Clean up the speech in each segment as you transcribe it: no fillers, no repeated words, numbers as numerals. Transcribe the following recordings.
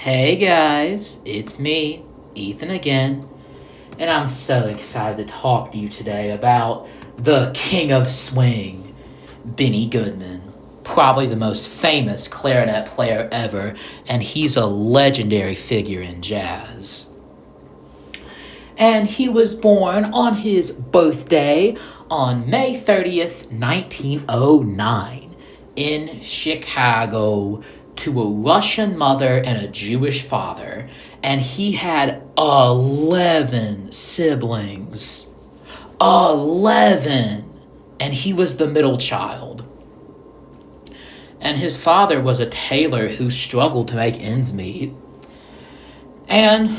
Hey guys, it's me, Ethan again, and I'm so excited to talk to you today about the King of Swing, Benny Goodman. Probably the most famous clarinet player ever, and he's a legendary figure in jazz. And he was born on his birthday on May 30th, 1909, in Chicago, to a Russian mother and a Jewish father. And he had 11 siblings. 11! And he was the middle child. And his father was a tailor who struggled to make ends meet. And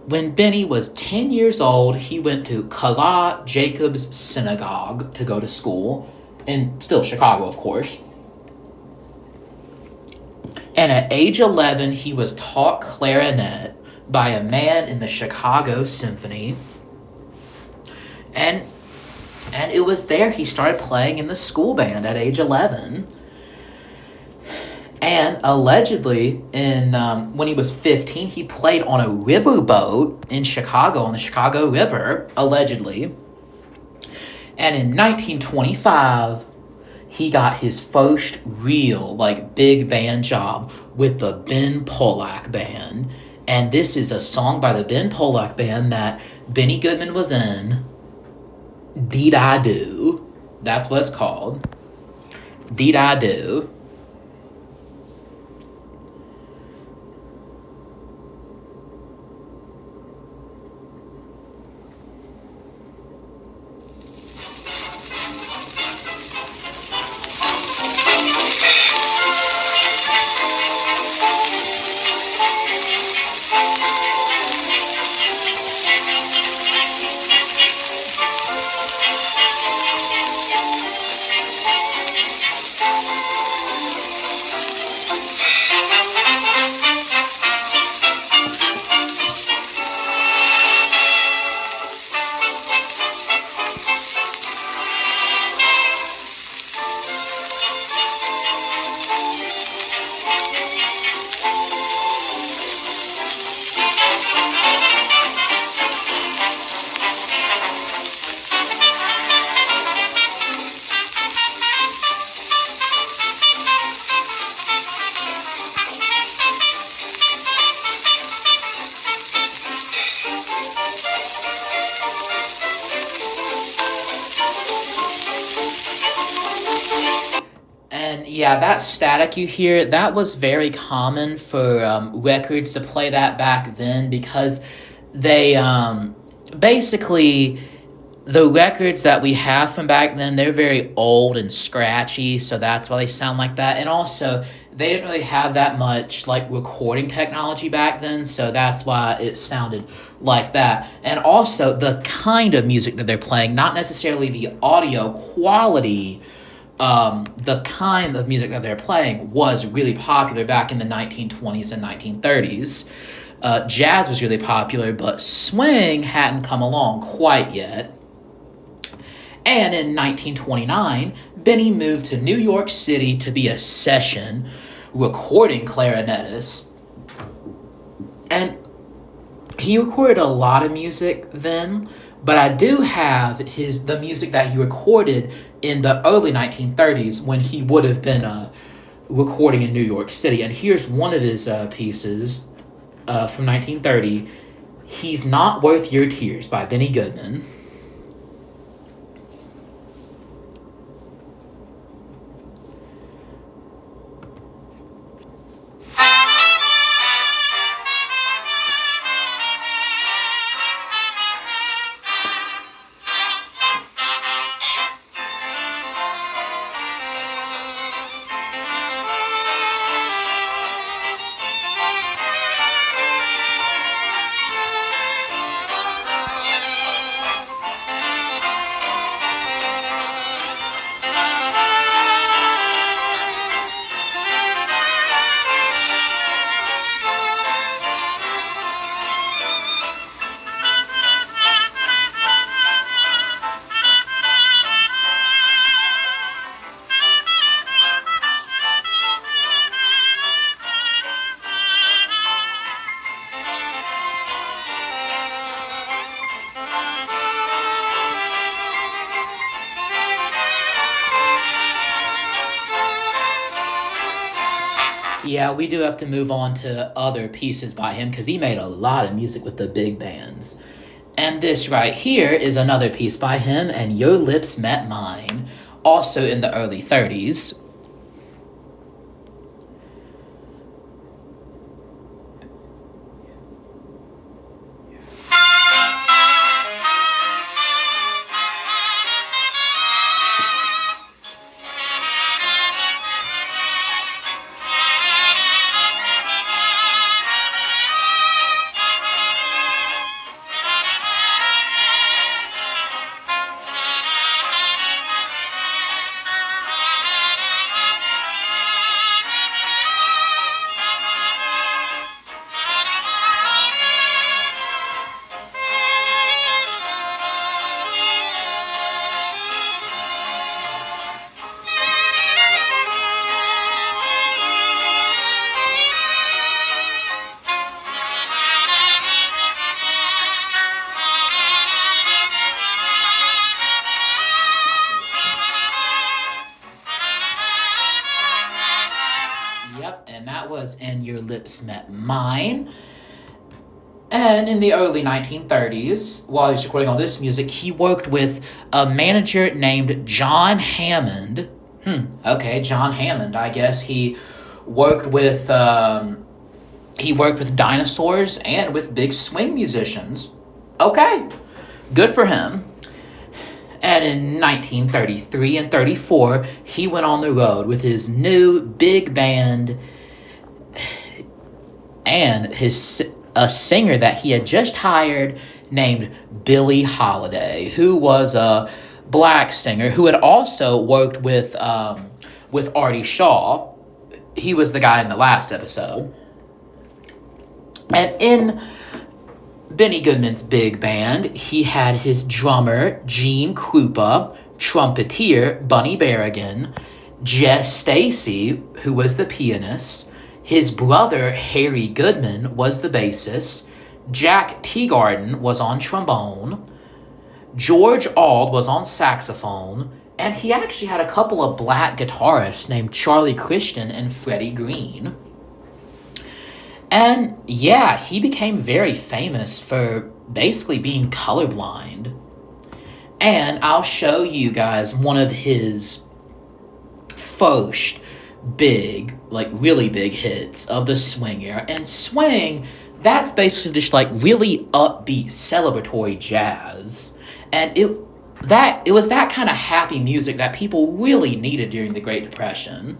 when Benny was 10 years old, he went to Kala Jacobs Synagogue to go to school, in still Chicago, of course. And at age 11, he was taught clarinet by a man in the Chicago Symphony. And it was there he started playing in the school band at age 11. And allegedly, when he was 15, he played on a riverboat in Chicago, on the Chicago River, allegedly. And in 1925, he got his first real, big band job with the Ben Pollack Band. And this is a song by the Ben Pollack Band that Benny Goodman was in, Did I Do. That's what it's called. Did I Do. And yeah, that static you hear, that was very common for records to play that back then because they basically, the records that we have from back then, they're very old and scratchy, so that's why they sound like that. And also, they didn't really have that much recording technology back then, so that's why it sounded like that. And also, the kind of music that they're playing, not necessarily the audio quality, the kind of music that they're playing was really popular back in the 1920s and 1930s. Jazz was really popular, but swing hadn't come along quite yet. And in 1929, Benny moved to New York City to be a session recording clarinetist. And he recorded a lot of music then, but I do have the music that he recorded in the early 1930s when he would have been recording in New York City. And here's one of his pieces from 1930, He's Not Worth Your Tears by Benny Goodman. Yeah, we do have to move on to other pieces by him because he made a lot of music with the big bands. And this right here is another piece by him, and Your Lips Met Mine, also in the early 30s. Yep, and that was And Your Lips Met Mine. And in the early 1930s, while he was recording all this music, he worked with a manager named John Hammond. Okay, John Hammond. I guess worked with he worked with dinosaurs and with big swing musicians. Okay, good for him. And in 1933 and 34, he went on the road with his new big band and a singer that he had just hired named Billie Holiday, who was a black singer who had also worked with Artie Shaw. He was the guy in the last episode. And in Benny Goodman's big band, he had his drummer, Gene Krupa, trumpeter, Bunny Berrigan, Jess Stacy, who was the pianist, his brother, Harry Goodman, was the bassist, Jack Teagarden was on trombone, George Auld was on saxophone, and he actually had a couple of black guitarists named Charlie Christian and Freddie Green. And yeah, he became very famous for basically being colorblind. And I'll show you guys one of his first big, like really big hits of the swing era. And swing, that's basically just like really upbeat, celebratory jazz. And it was that kind of happy music that people really needed during the Great Depression.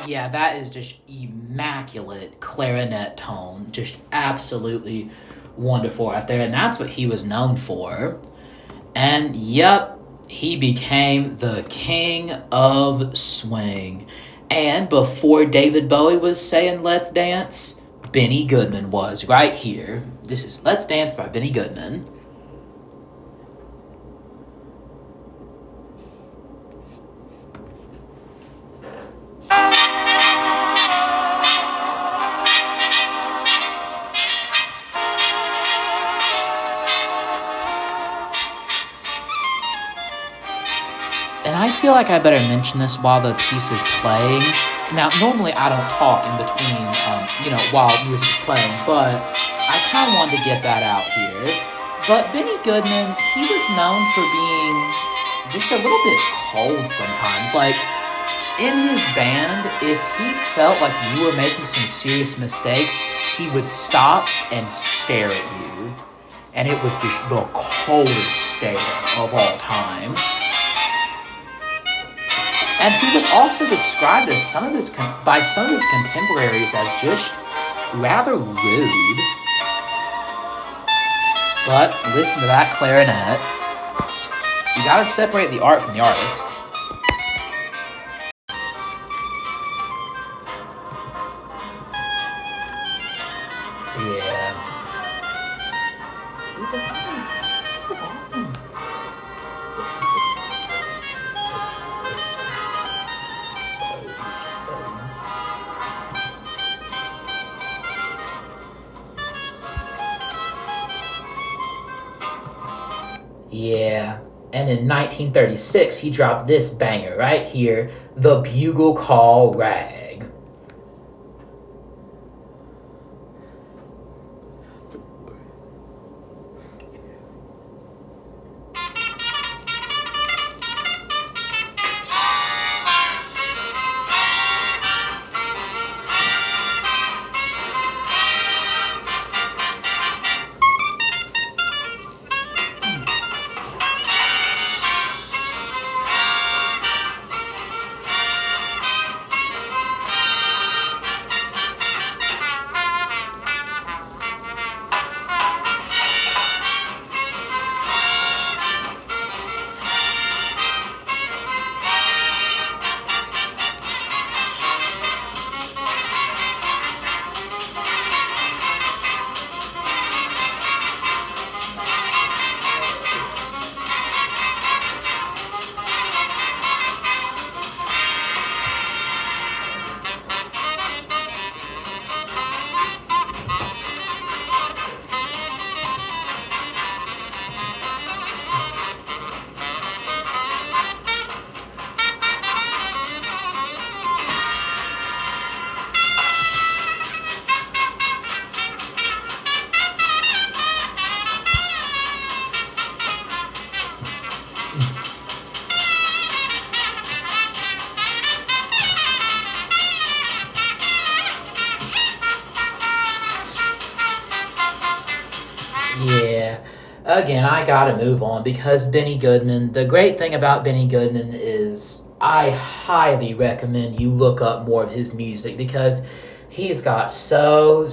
Yeah, that is just immaculate clarinet tone. Just absolutely wonderful right there. And that's what he was known for. And yep, he became the king of swing. And before David Bowie was saying let's dance, Benny Goodman was right here. This is Let's Dance by Benny Goodman. And I feel like I better mention this while the piece is playing. Now, normally I don't talk in between, while music is playing, but I kind of wanted to get that out here. But Benny Goodman, he was known for being just a little bit cold sometimes. Like, in his band, if he felt like you were making some serious mistakes, he would stop and stare at you. And it was just the coldest stare of all time. And he was also described as by some of his contemporaries as just rather rude. But listen to that clarinet. You gotta separate the art from the artist. Yeah. He was often. Yeah. And in 1936, he dropped this banger right here, The Bugle Call Rag. Yeah. Again, I gotta move on because Benny Goodman, the great thing about Benny Goodman is I highly recommend you look up more of his music because he's got so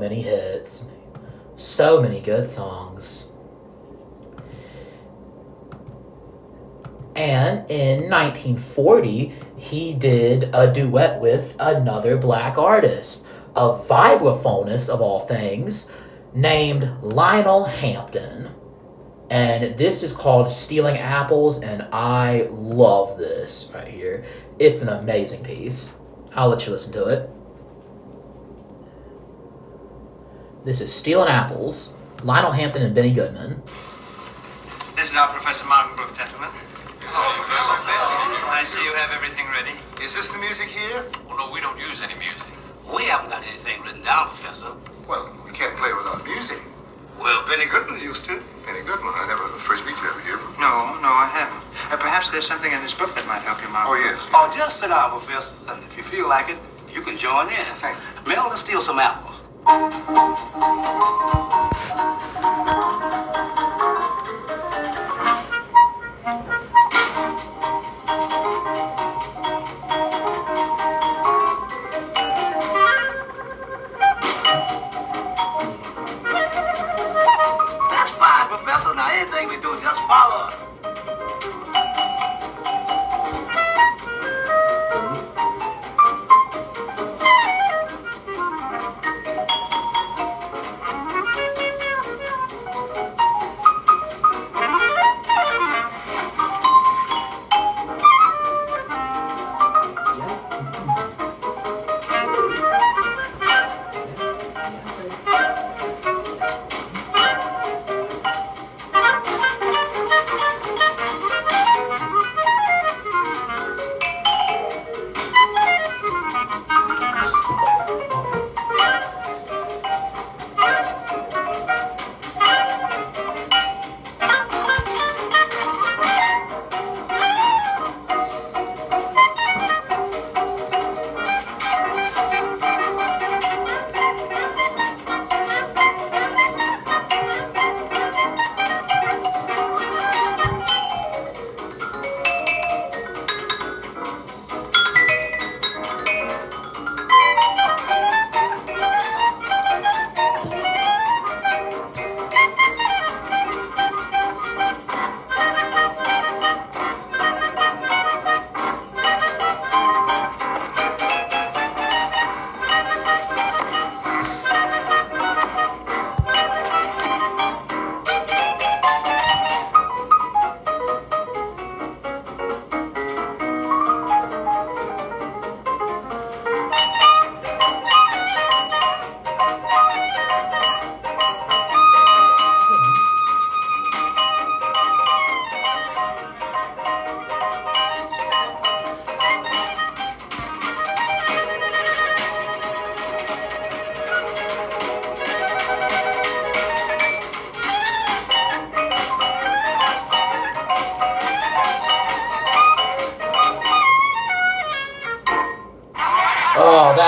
many hits. So many good songs. And in 1940, he did a duet with another black artist, a vibraphonist of all things, named Lionel Hampton. And this is called Stealing Apples, and I love this right here. It's an amazing piece. I'll let you listen to it. This is Stealing Apples, Lionel Hampton and Benny Goodman. This is our Professor Martinbrook, gentlemen. I see you have everything ready. Is this the music here? Well, no, we don't use any music. We haven't got anything written down, Professor. Well, we can't play without music. Well, Benny Goodman used to. Benny Goodman, I never heard the first beat you ever hear. No, I haven't. Perhaps there's something in this book that might help you, Mark. Oh, yes. Oh, just sit down, Professor. And if you feel like it, you can join in. Thank you. Mel, let's steal some apples. That's fine, Professor. Now, anything we do, just follow us.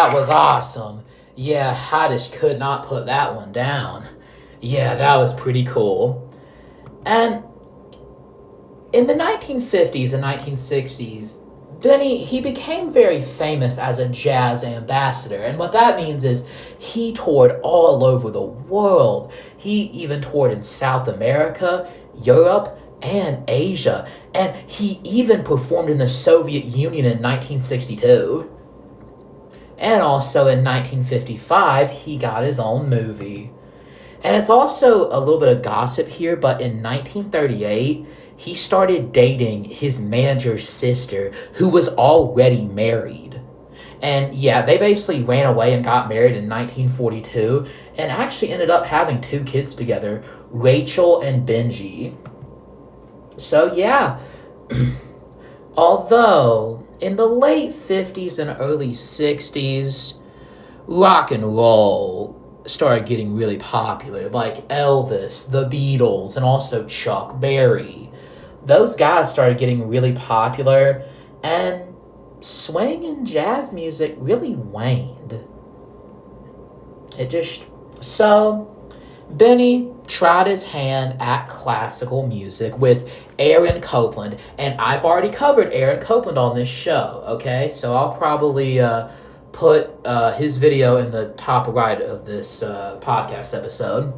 that was awesome. Yeah, I just could not put that one down. Yeah, that was pretty cool. And in the 1950s and 1960s, Benny, he became very famous as a jazz ambassador. And what that means is he toured all over the world. He even toured in South America, Europe, and Asia. And he even performed in the Soviet Union in 1962. And also in 1955, he got his own movie. And it's also a little bit of gossip here, but in 1938, he started dating his manager's sister, who was already married. And yeah, they basically ran away and got married in 1942 and actually ended up having 2 kids together, Rachel and Benji. So yeah, although in the late 50s and early 60s, rock and roll started getting really popular, like Elvis, the Beatles, and also Chuck Berry. Those guys started getting really popular, and swing and jazz music really waned. So Benny tried his hand at classical music with Aaron Copland, and I've already covered Aaron Copland on this show, okay? So I'll probably put his video in the top right of this podcast episode.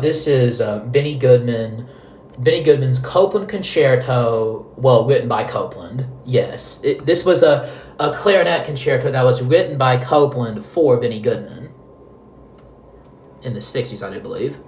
This is Benny Goodman. Benny Goodman's Copland Concerto, well, written by Copland. Yes, this was a clarinet concerto that was written by Copland for Benny Goodman in the 60s, I do believe.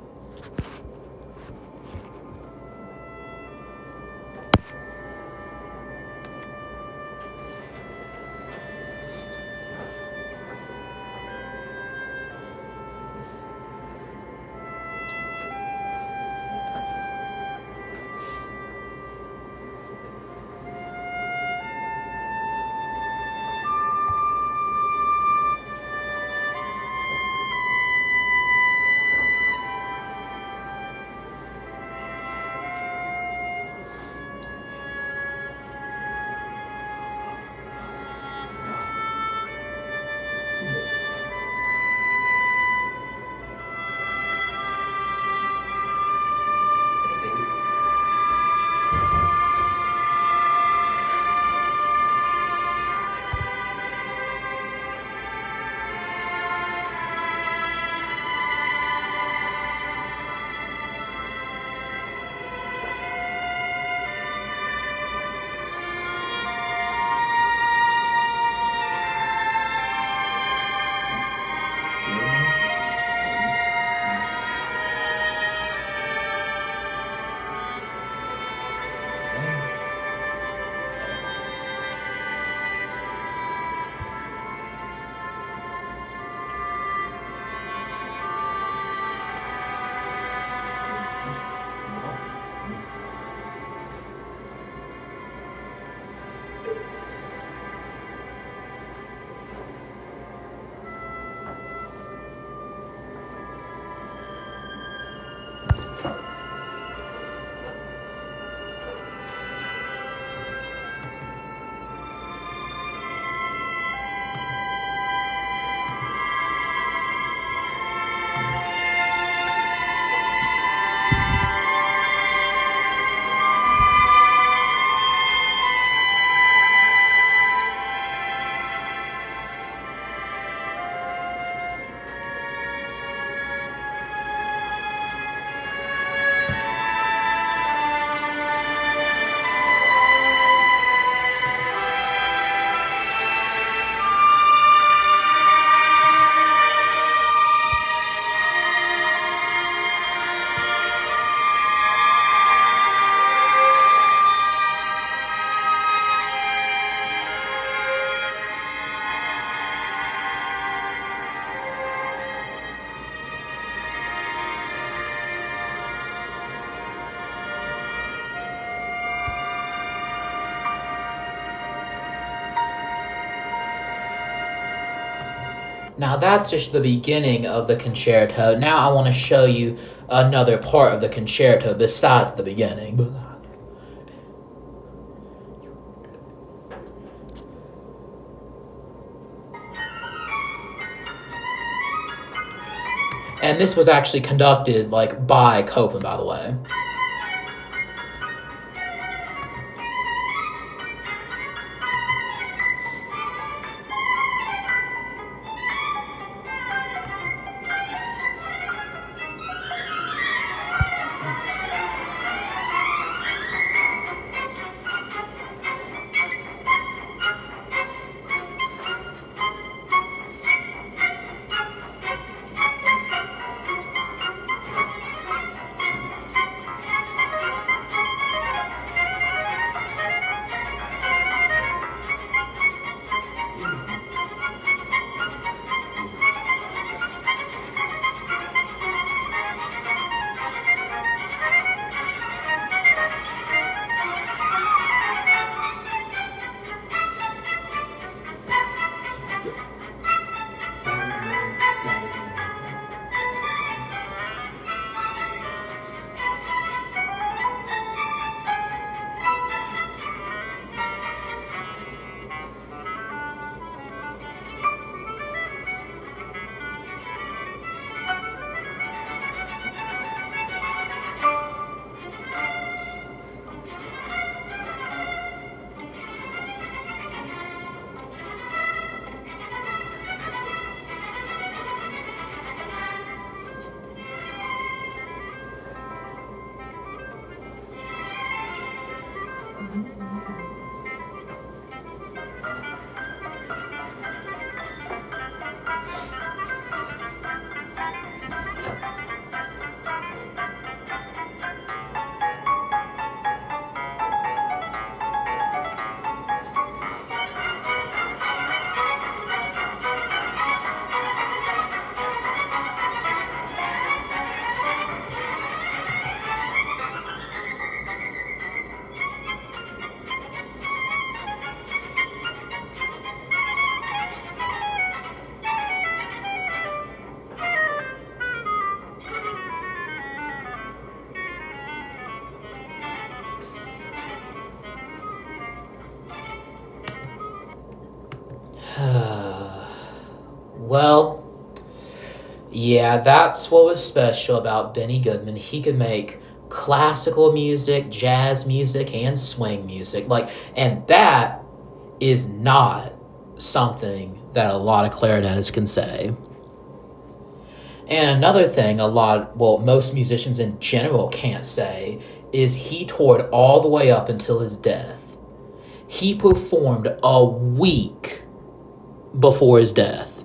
Now that's just the beginning of the concerto. Now I want to show you another part of the concerto besides the beginning. And this was actually conducted like by Copeland, by the way. Well, yeah, that's what was special about Benny Goodman. He could make classical music, jazz music, and swing music. And that is not something that a lot of clarinetists can say. And another thing most musicians in general can't say is he toured all the way up until his death. He performed a week before his death.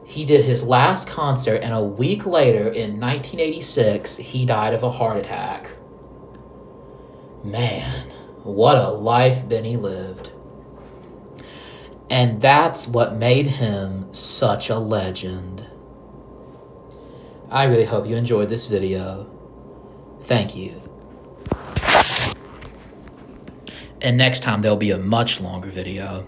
He did his last concert, and a week later, in 1986, he died of a heart attack. Man, what a life Benny lived. And that's what made him such a legend. I really hope you enjoyed this video. Thank you. And next time, there'll be a much longer video.